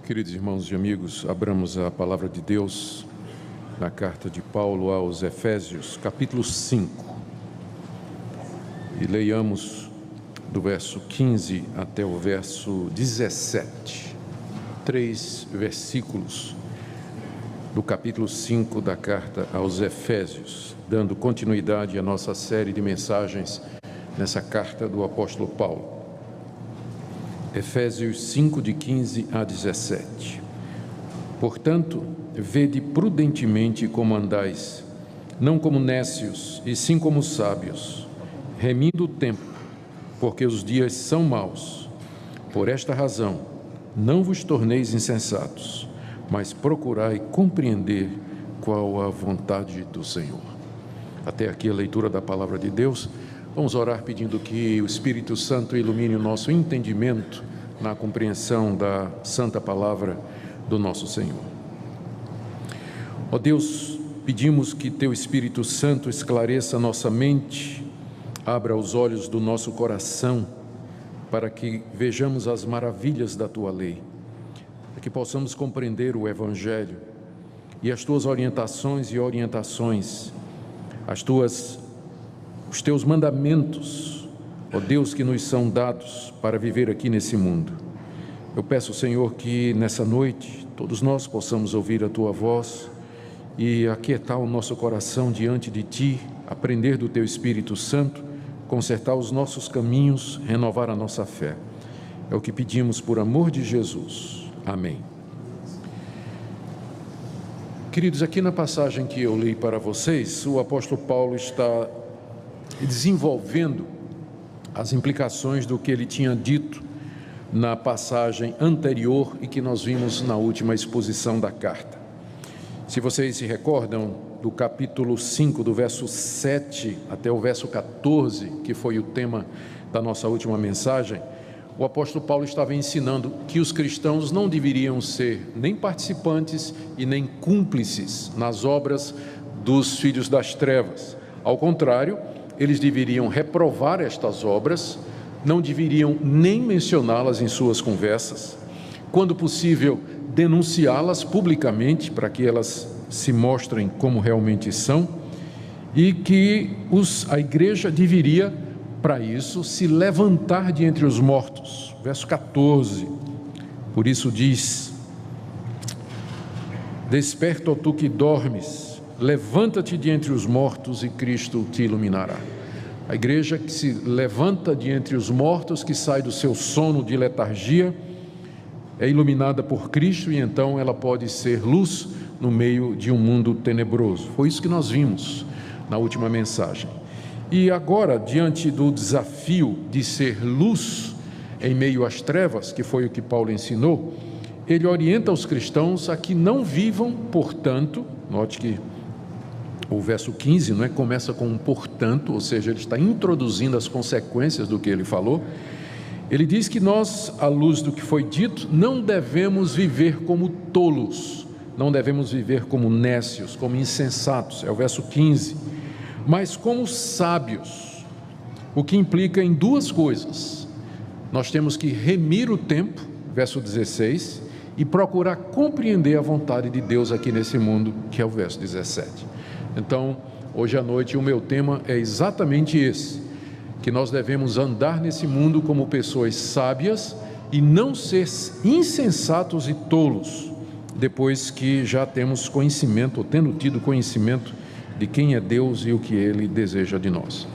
Queridos irmãos e amigos, abramos a palavra de Deus na carta de Paulo aos Efésios, capítulo 5, e leiamos do verso 15 até o verso 17, 3 versículos do capítulo 5 da carta aos Efésios, dando continuidade à nossa série de mensagens nessa carta do apóstolo Paulo. Efésios 5, de 15 a 17. Portanto, vede prudentemente como andais, não como nécios, e sim como sábios, remindo o tempo, porque os dias são maus. Por esta razão, não vos torneis insensatos, mas procurai compreender qual a vontade do Senhor. Até aqui a leitura da palavra de Deus. Vamos orar pedindo que o Espírito Santo ilumine o nosso entendimento na compreensão da santa palavra do nosso Senhor. Ó Deus, pedimos que Teu Espírito Santo esclareça nossa mente, abra os olhos do nosso coração, para que vejamos as maravilhas da Tua lei, para que possamos compreender o Evangelho e as Tuas orientações, os Teus mandamentos, ó Deus, que nos são dados para viver aqui nesse mundo. Eu peço, Senhor, que nessa noite todos nós possamos ouvir a Tua voz e aquietar o nosso coração diante de Ti, aprender do Teu Espírito Santo, consertar os nossos caminhos, renovar a nossa fé. É o que pedimos por amor de Jesus. Amém. Queridos, aqui na passagem que eu li para vocês, o apóstolo Paulo está desenvolvendo as implicações do que ele tinha dito na passagem anterior e que nós vimos na última exposição da carta. Se vocês se recordam do capítulo 5, do verso 7 até o verso 14, que foi o tema da nossa última mensagem, o apóstolo Paulo estava ensinando que os cristãos não deveriam ser nem participantes e nem cúmplices nas obras dos filhos das trevas. Ao contrário, eles deveriam reprovar estas obras, não deveriam nem mencioná-las em suas conversas, quando possível, denunciá-las publicamente para que elas se mostrem como realmente são, e que a igreja deveria, para isso, se levantar de entre os mortos. Verso 14, por isso diz: desperta, ó tu que dormes, levanta-te de entre os mortos e Cristo te iluminará. A igreja que se levanta de entre os mortos, que sai do seu sono de letargia, é iluminada por Cristo e então ela pode ser luz no meio de um mundo tenebroso. Foi isso que nós vimos na última mensagem. E agora, diante do desafio de ser luz em meio às trevas, que foi o que Paulo ensinou, ele orienta os cristãos a que não vivam, portanto, note que o verso 15 começa com um portanto, ou seja, ele está introduzindo as consequências do que ele falou. Ele diz que nós, à luz do que foi dito, não devemos viver como tolos, não devemos viver como nécios, como insensatos, é o verso 15, mas como sábios, o que implica em duas coisas. Nós temos que remir o tempo, verso 16, e procurar compreender a vontade de Deus aqui nesse mundo, que é o verso 17. Então, hoje à noite o meu tema é exatamente esse, que nós devemos andar nesse mundo como pessoas sábias e não ser insensatos e tolos, depois que já temos conhecimento, ou tendo tido conhecimento de quem é Deus e o que Ele deseja de nós.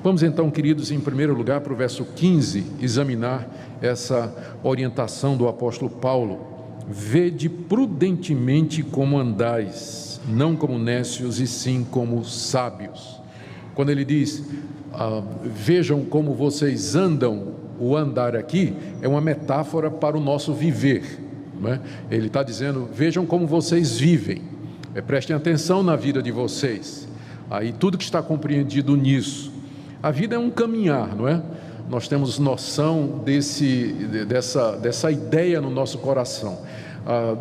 Vamos então, queridos, em primeiro lugar para o verso 15, examinar essa orientação do apóstolo Paulo. Vede prudentemente como andais, não como nécios e sim como sábios. Quando ele diz, vejam como vocês andam, o andar aqui é uma metáfora para o nosso viver, não é? Ele está dizendo, vejam como vocês vivem, prestem atenção na vida de vocês, aí tudo que está compreendido nisso. A vida é um caminhar, não é? Nós temos noção dessa ideia no nosso coração.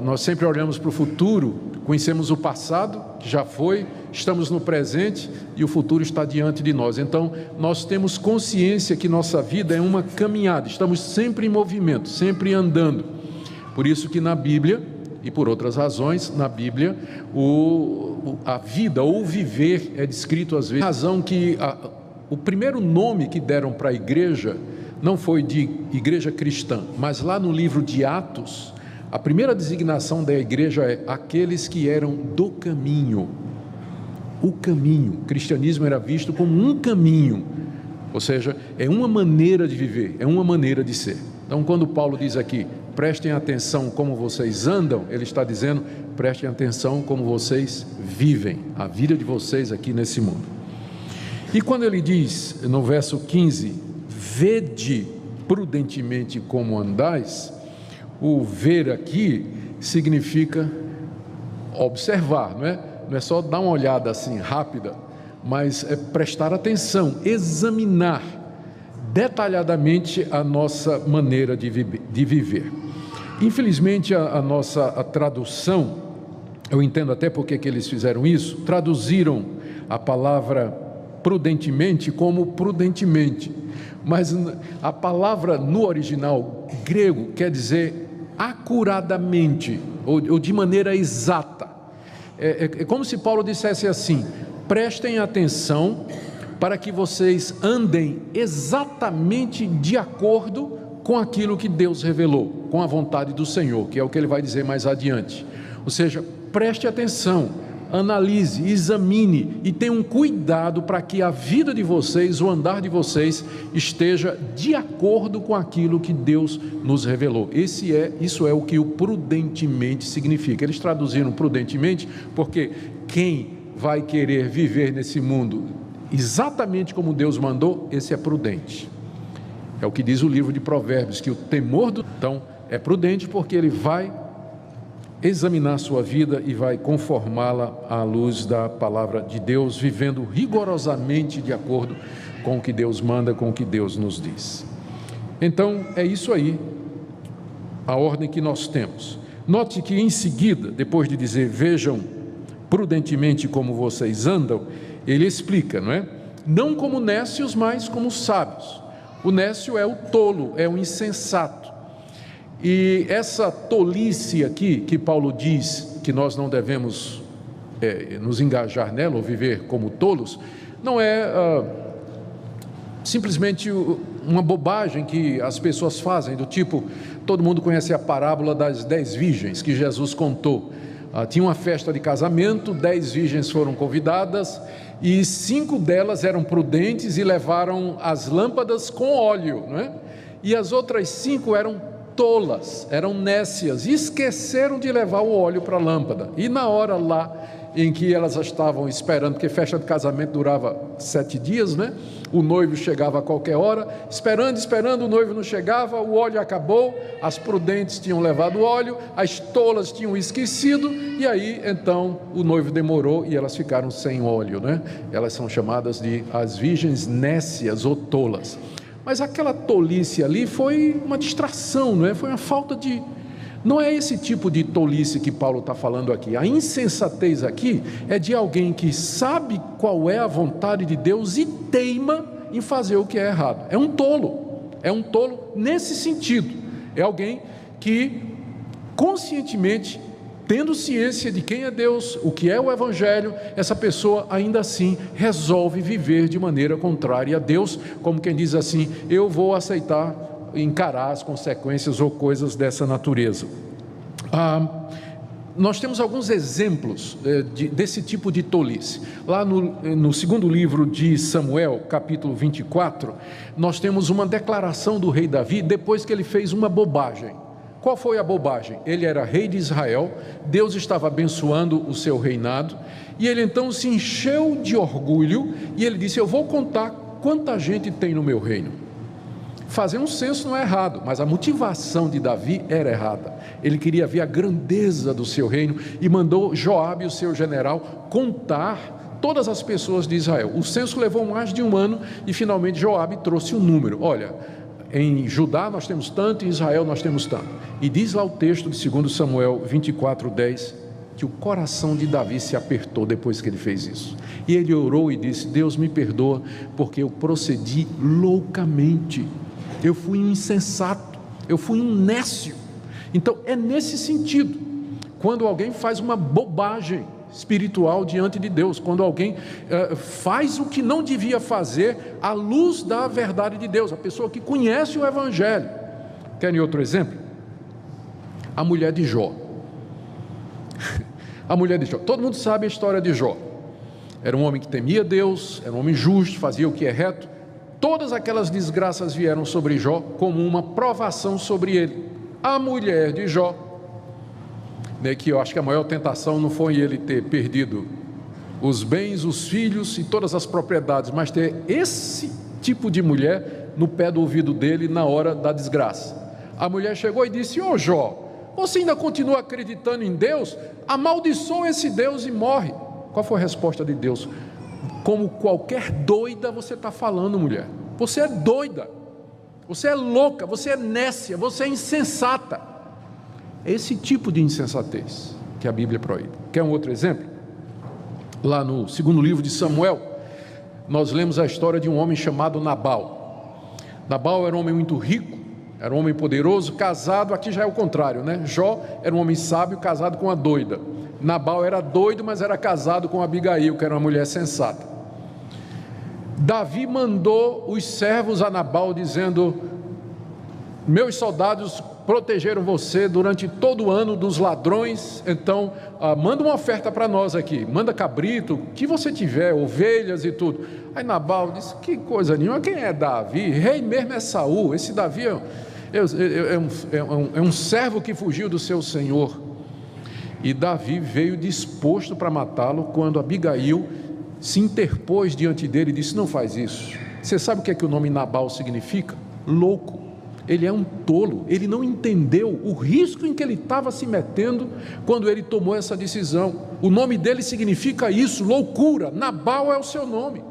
Nós sempre olhamos para o futuro, conhecemos o passado, que já foi, estamos no presente e o futuro está diante de nós. Então, nós temos consciência que nossa vida é uma caminhada, estamos sempre em movimento, sempre andando. Por isso que na Bíblia, e por outras razões, na Bíblia, a vida ou o viver é descrito às vezes. A razão que o primeiro nome que deram para a igreja não foi de igreja cristã, mas lá no livro de Atos, a primeira designação da igreja é aqueles que eram do caminho. O caminho, o cristianismo era visto como um caminho, ou seja, é uma maneira de viver, é uma maneira de ser. Então, quando Paulo diz aqui, prestem atenção como vocês andam, ele está dizendo, prestem atenção como vocês vivem, a vida de vocês aqui nesse mundo. E quando ele diz, no verso 15, vede prudentemente como andais, o ver aqui significa observar, não é? Não é só dar uma olhada assim rápida, mas é prestar atenção, examinar detalhadamente a nossa maneira de viver. Infelizmente a nossa tradução, eu entendo até porque que eles fizeram isso, traduziram a palavra prudentemente como prudentemente, mas a palavra no original grego quer dizer acuradamente ou de maneira exata. É como se Paulo dissesse assim: prestem atenção para que vocês andem exatamente de acordo com aquilo que Deus revelou, com a vontade do Senhor, que é o que ele vai dizer mais adiante. Ou seja, preste atenção, analise, examine e tenha um cuidado para que a vida de vocês, o andar de vocês esteja de acordo com aquilo que Deus nos revelou. Isso é o que o prudentemente significa. Eles traduziram prudentemente porque quem vai querer viver nesse mundo exatamente como Deus mandou, esse é prudente. É o que diz o livro de Provérbios, que o temor do... Então, é prudente porque ele vai examinar a sua vida e vai conformá-la à luz da palavra de Deus, vivendo rigorosamente de acordo com o que Deus manda, com o que Deus nos diz. Então, é isso aí, a ordem que nós temos. Note que em seguida, depois de dizer, vejam prudentemente como vocês andam, ele explica, não é? Não como nécios, mas como sábios. O nécio é o tolo, é o insensato. E essa tolice aqui, que Paulo diz que nós não devemos nos engajar nela ou viver como tolos, não é simplesmente uma bobagem que as pessoas fazem, do tipo, todo mundo conhece a parábola das 10 virgens que Jesus contou. Tinha uma festa de casamento, 10 virgens foram convidadas e 5 delas eram prudentes e levaram as lâmpadas com óleo, não é? E as outras 5 eram tolas, eram nécias, e esqueceram de levar o óleo para a lâmpada. E na hora lá em que elas estavam esperando, porque festa de casamento durava 7 dias, né? O noivo chegava a qualquer hora, esperando, o noivo não chegava, o óleo acabou, as prudentes tinham levado o óleo, as tolas tinham esquecido, e aí então o noivo demorou e elas ficaram sem óleo, né? Elas são chamadas de as virgens nécias ou tolas. Mas aquela tolice ali foi uma distração, não é? Foi uma falta de... Não é esse tipo de tolice que Paulo está falando aqui. A insensatez aqui é de alguém que sabe qual é a vontade de Deus e teima em fazer o que é errado. É um tolo nesse sentido. É alguém que conscientemente, tendo ciência de quem é Deus, o que é o Evangelho, essa pessoa ainda assim resolve viver de maneira contrária a Deus, como quem diz assim, eu vou aceitar, encarar as consequências ou coisas dessa natureza. Nós temos alguns exemplos desse tipo de tolice. Lá no segundo livro de Samuel, capítulo 24, nós temos uma declaração do rei Davi, depois que ele fez uma bobagem. Qual foi a bobagem? Ele era rei de Israel, Deus estava abençoando o seu reinado, e ele então se encheu de orgulho, e ele disse, eu vou contar quanta gente tem no meu reino. Fazer um censo não é errado, mas a motivação de Davi era errada. Ele queria ver a grandeza do seu reino, e mandou Joabe, o seu general, contar todas as pessoas de Israel. O censo levou mais de um ano, e finalmente Joabe trouxe um número. Olha, em Judá nós temos tanto, em Israel nós temos tanto. E diz lá o texto de 2 Samuel 24:10, que o coração de Davi se apertou depois que ele fez isso. E ele orou e disse, Deus me perdoa, porque eu procedi loucamente. Eu fui um insensato, eu fui um nécio. Então é nesse sentido, quando alguém faz uma bobagem espiritual diante de Deus, quando alguém faz o que não devia fazer à luz da verdade de Deus, a pessoa que conhece o Evangelho. Querem outro exemplo? A mulher de Jó. A mulher de Jó, todo mundo sabe a história de Jó. Era um homem que temia Deus, era um homem justo, fazia o que é reto. Todas aquelas desgraças vieram sobre Jó como uma provação sobre ele. A mulher de Jó, que eu acho que a maior tentação não foi ele ter perdido os bens, os filhos e todas as propriedades, mas ter esse tipo de mulher no pé do ouvido dele na hora da desgraça. A mulher chegou e disse: ô Jó, você ainda continua acreditando em Deus? Amaldiçoa esse Deus e morre. Qual foi a resposta de Deus? Como qualquer doida você está falando, mulher. Você é doida, você é louca, você é nécia, você é insensata. Esse tipo de insensatez que a Bíblia proíbe. Quer um outro exemplo? Lá no segundo livro de Samuel, nós lemos a história de um homem chamado Nabal. Nabal era um homem muito rico, era um homem poderoso, casado. Aqui já é o contrário, né? Jó era um homem sábio, casado com uma doida. Nabal era doido, mas era casado com Abigail, que era uma mulher sensata. Davi mandou os servos a Nabal dizendo: meus soldados protegeram você durante todo o ano dos ladrões, então manda uma oferta para nós aqui, manda cabrito, o que você tiver, ovelhas e tudo. Aí Nabal disse: que coisa nenhuma, quem é Davi? Rei mesmo é Saul, esse Davi é um servo que fugiu do seu senhor. E Davi veio disposto para matá-lo, quando Abigail se interpôs diante dele e disse: não faz isso. Você sabe o que é que o nome Nabal significa? Louco. Ele é um tolo, ele não entendeu o risco em que ele estava se metendo quando ele tomou essa decisão. O nome dele significa isso, loucura. Nabal é o seu nome.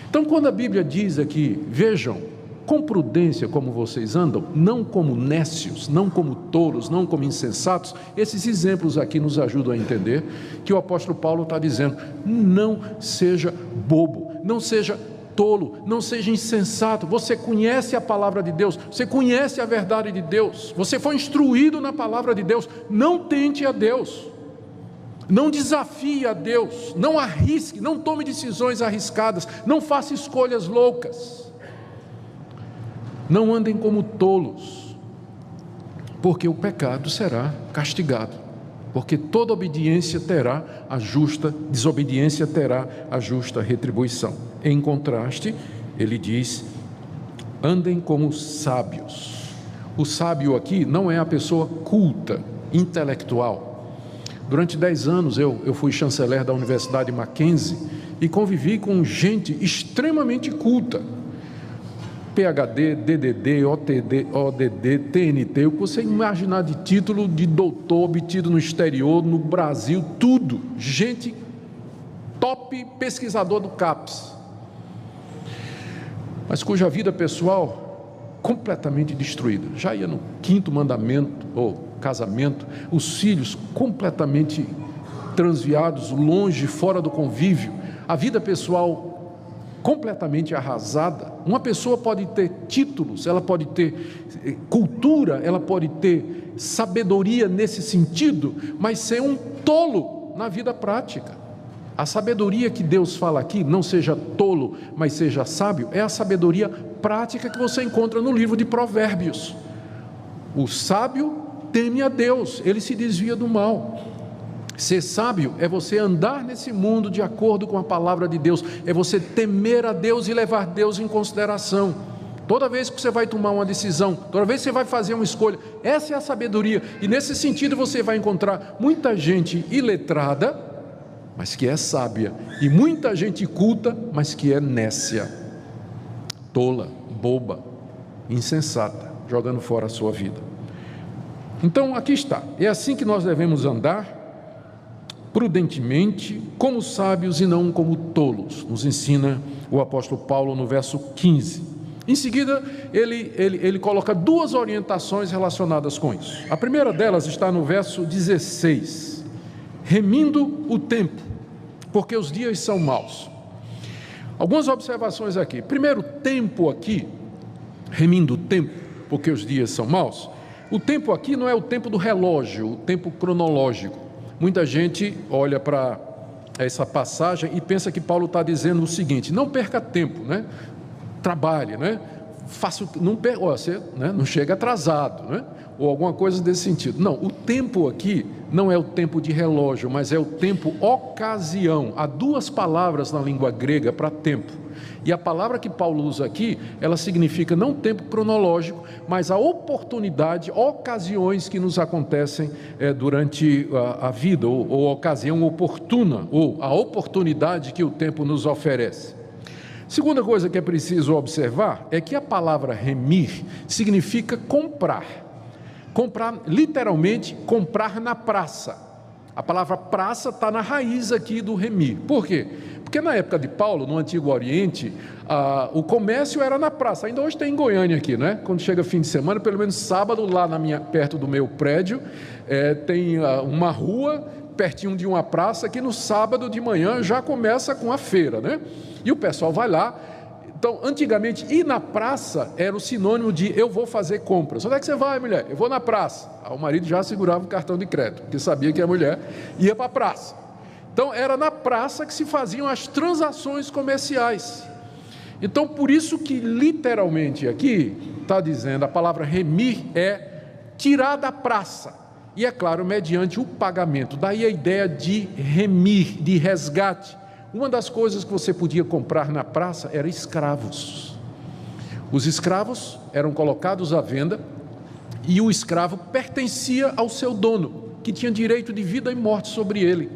Então, quando a Bíblia diz aqui: vejam, com prudência como vocês andam, não como nécios, não como tolos, não como insensatos. Esses exemplos aqui nos ajudam a entender que o apóstolo Paulo está dizendo: não seja bobo, não seja tolo, não seja insensato. Você conhece a palavra de Deus, você conhece a verdade de Deus, você foi instruído na palavra de Deus. Não tente a Deus, não desafie a Deus, não arrisque, não tome decisões arriscadas, não faça escolhas loucas. Não andem como tolos, porque o pecado será castigado, porque toda obediência terá a justa, desobediência terá a justa retribuição. Em contraste, ele diz: andem como sábios. O sábio aqui não é a pessoa culta, intelectual. Durante 10 anos eu fui chanceler da Universidade Mackenzie e convivi com gente extremamente culta. PhD, DDD, OTD, ODD, TNT, o que você imaginar de título de doutor obtido no exterior, no Brasil, tudo. Gente top, pesquisador do CAPES, mas cuja vida pessoal completamente destruída. Já ia no 5º mandamento, ou casamento, os filhos completamente transviados, longe, fora do convívio, a vida pessoal completamente arrasada. Uma pessoa pode ter títulos, ela pode ter cultura, ela pode ter sabedoria nesse sentido, mas ser um tolo na vida prática. A sabedoria que Deus fala aqui, não seja tolo, mas seja sábio, é a sabedoria prática que você encontra no livro de Provérbios. O sábio teme a Deus, ele se desvia do mal. Ser sábio é você andar nesse mundo de acordo com a palavra de Deus, é você temer a Deus e levar Deus em consideração. Toda vez que você vai tomar uma decisão, toda vez que você vai fazer uma escolha, essa é a sabedoria. E nesse sentido você vai encontrar muita gente iletrada, mas que é sábia, e muita gente culta, mas que é nécia, tola, boba, insensata, jogando fora a sua vida. Então aqui está, é assim que nós devemos andar, prudentemente, como sábios e não como tolos, nos ensina o apóstolo Paulo no verso 15. Em seguida, ele coloca 2 orientações relacionadas com isso. A primeira delas está no verso 16, remindo o tempo, porque os dias são maus. Algumas observações aqui. Primeiro, tempo aqui, remindo o tempo, porque os dias são maus. O tempo aqui não é o tempo do relógio, o tempo cronológico. Muita gente olha para essa passagem e pensa que Paulo está dizendo o seguinte: não perca tempo, né? Trabalhe, né? Você, né? Não chega atrasado, né? Ou alguma coisa desse sentido. Não, o tempo aqui não é o tempo de relógio, mas é o tempo ocasião. Há duas palavras na língua grega para tempo. E a palavra que Paulo usa aqui, ela significa não tempo cronológico, mas a oportunidade, ocasiões que nos acontecem durante a vida, ou ocasião oportuna, ou a oportunidade que o tempo nos oferece. Segunda coisa que é preciso observar é que a palavra remir significa comprar. Comprar, literalmente, comprar na praça. A palavra praça está na raiz aqui do remir. Por quê? Porque na época de Paulo, no Antigo Oriente, o comércio era na praça. Ainda hoje tem em Goiânia aqui, né? Quando chega fim de semana, pelo menos sábado, lá perto do meu prédio, tem uma rua pertinho de uma praça que no sábado de manhã já começa com a feira, né? E o pessoal vai lá. Então, antigamente, ir na praça era o sinônimo de eu vou fazer compras. Onde é que você vai, mulher? Eu vou na praça. O marido já segurava o cartão de crédito, porque sabia que a mulher ia para a praça. Então, era na praça que se faziam as transações comerciais. Então, por isso que literalmente aqui está dizendo, a palavra remir é tirar da praça. E é claro, mediante o pagamento. Daí a ideia de remir, de resgate. Uma das coisas que você podia comprar na praça era escravos. Os escravos eram colocados à venda e o escravo pertencia ao seu dono, que tinha direito de vida e morte sobre ele.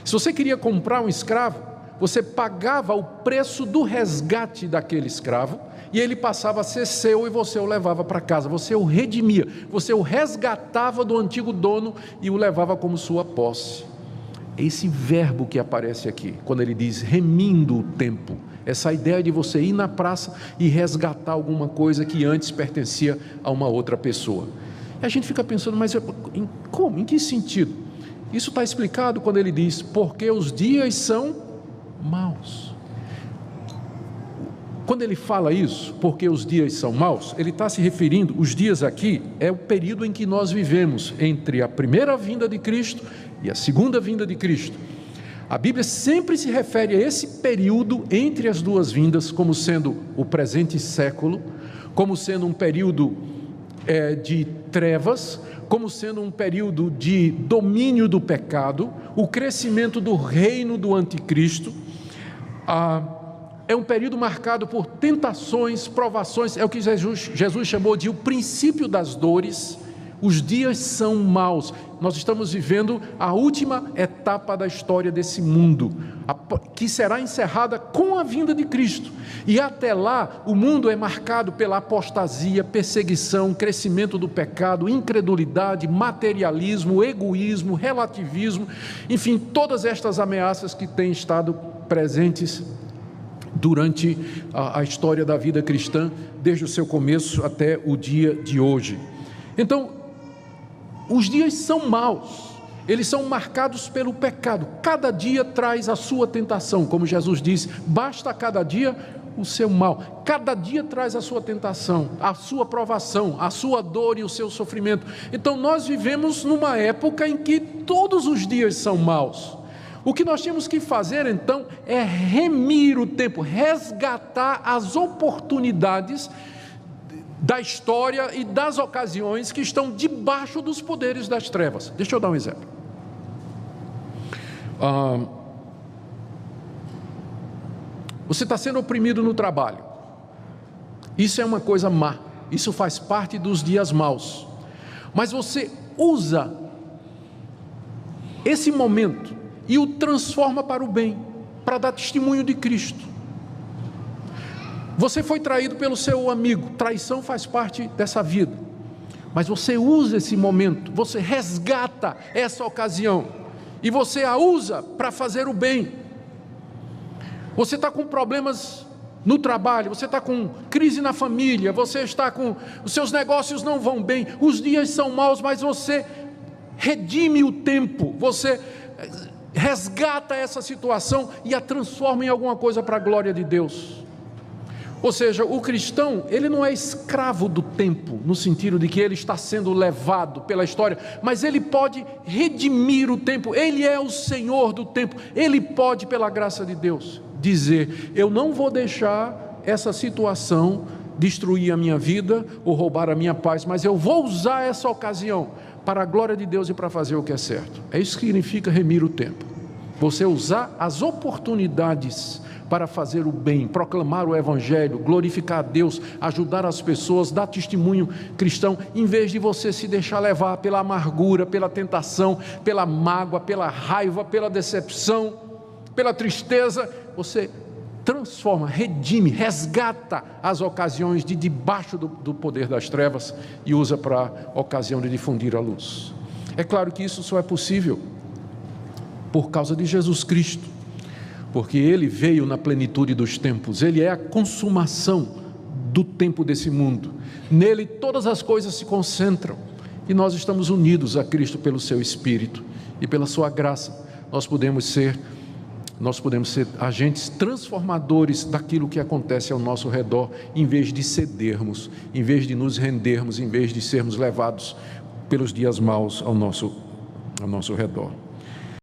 Se você queria comprar um escravo, você pagava o preço do resgate daquele escravo e ele passava a ser seu e você o levava para casa. Você o redimia, você o resgatava do antigo dono e o levava como sua posse. Esse verbo que aparece aqui, quando ele diz remindo o tempo, essa ideia de você ir na praça e resgatar alguma coisa que antes pertencia a uma outra pessoa. E a gente fica pensando, mas como? Em que sentido? Isso está explicado quando ele diz, porque os dias são maus. Quando ele fala isso, porque os dias são maus, ele está se referindo, os dias aqui é o período em que nós vivemos, entre a primeira vinda de Cristo e a segunda vinda de Cristo. A Bíblia sempre se refere a esse período entre as duas vindas como sendo o presente século, como sendo um período de trevas, como sendo um período de domínio do pecado, o crescimento do reino do anticristo. É um período marcado por tentações, provações, é o que Jesus chamou de o princípio das dores. Os dias são maus. Nós estamos vivendo a última etapa da história desse mundo, que será encerrada com a vinda de Cristo. E até lá, o mundo é marcado pela apostasia, perseguição, crescimento do pecado, incredulidade, materialismo, egoísmo, relativismo, enfim, todas estas ameaças que têm estado presentes durante a história da vida cristã, desde o seu começo até o dia de hoje. Então, os dias são maus, eles são marcados pelo pecado. Cada dia traz a sua tentação, como Jesus disse, basta cada dia o seu mal. Cada dia traz a sua tentação, a sua provação, a sua dor e o seu sofrimento. Então nós vivemos numa época em que todos os dias são maus. O que nós temos que fazer então é remir o tempo, resgatar as oportunidades da história e das ocasiões que estão debaixo dos poderes das trevas. Deixa eu dar um exemplo. Você está sendo oprimido no trabalho. Isso é uma coisa má. Isso faz parte dos dias maus. Mas você usa esse momento e o transforma para o bem, para dar testemunho de Cristo. Você foi traído pelo seu amigo, traição faz parte dessa vida, mas você usa esse momento, você resgata essa ocasião, e você a usa para fazer o bem. Você está com problemas no trabalho, você está com crise na família, você está com, os seus negócios não vão bem, os dias são maus, mas você redime o tempo, você resgata essa situação e a transforma em alguma coisa para a glória de Deus. Ou seja, o cristão, ele não é escravo do tempo, no sentido de que ele está sendo levado pela história, mas ele pode redimir o tempo, ele é o Senhor do tempo, ele pode, pela graça de Deus, dizer: eu não vou deixar essa situação destruir a minha vida ou roubar a minha paz, mas eu vou usar essa ocasião para a glória de Deus e para fazer o que é certo. É isso que significa remir o tempo, você usar as oportunidades para fazer o bem, proclamar o Evangelho, glorificar a Deus, ajudar as pessoas, dar testemunho cristão, em vez de você se deixar levar pela amargura, pela tentação, pela mágoa, pela raiva, pela decepção, pela tristeza. Você transforma, redime, resgata as ocasiões de debaixo do poder das trevas e usa para a ocasião de difundir a luz. É claro que isso só é possível por causa de Jesus Cristo, porque Ele veio na plenitude dos tempos, Ele é a consumação do tempo desse mundo, nele todas as coisas se concentram, e nós estamos unidos a Cristo pelo Seu Espírito, e pela Sua graça, nós podemos ser agentes transformadores daquilo que acontece ao nosso redor, em vez de cedermos, em vez de nos rendermos, em vez de sermos levados pelos dias maus ao nosso redor.